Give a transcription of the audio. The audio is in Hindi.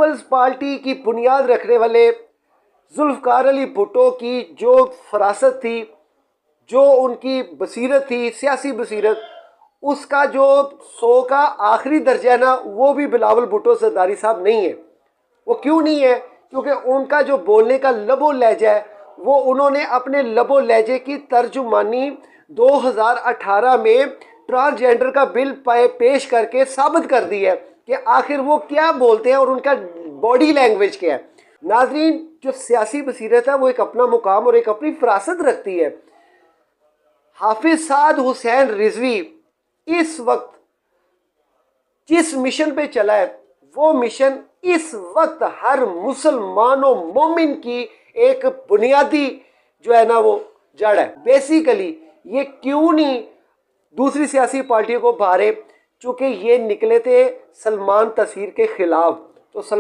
पीपल्स पार्टी की बुनियाद रखने वाले जुल्फ़िकार अली भुट्टो की जो फरासत थी, जो उनकी बसीरत थी, सियासी बसीरत, उसका जो 100 का आखिरी दर्जा है ना, वो भी बिलावल भुट्टो जरदारी साहब नहीं है। वो क्यों नहीं है? क्योंकि उनका जो बोलने का लबो लहजा है, वो उन्होंने अपने लबो लहजे की तर्जुमानी 2018 में ट्रांसजेंडर का बिल पेश करके साबित कर दी है कि आखिर वो क्या बोलते हैं और उनका बॉडी लैंग्वेज क्या है। नाजरीन, जो सियासी बसीरत है वो एक अपना मुकाम और एक अपनी फरासत रखती है। हाफिज साद हुसैन रिजवी इस वक्त जिस मिशन पे चला है, वो मिशन इस वक्त हर मुसलमान और मोमिन की एक बुनियादी जो है ना वो जड़ है। बेसिकली ये क्यों नहीं दूसरी सियासी पार्टियों को भारे, चूंकि ये निकले थे सलमान तस्वीर के खिलाफ। तो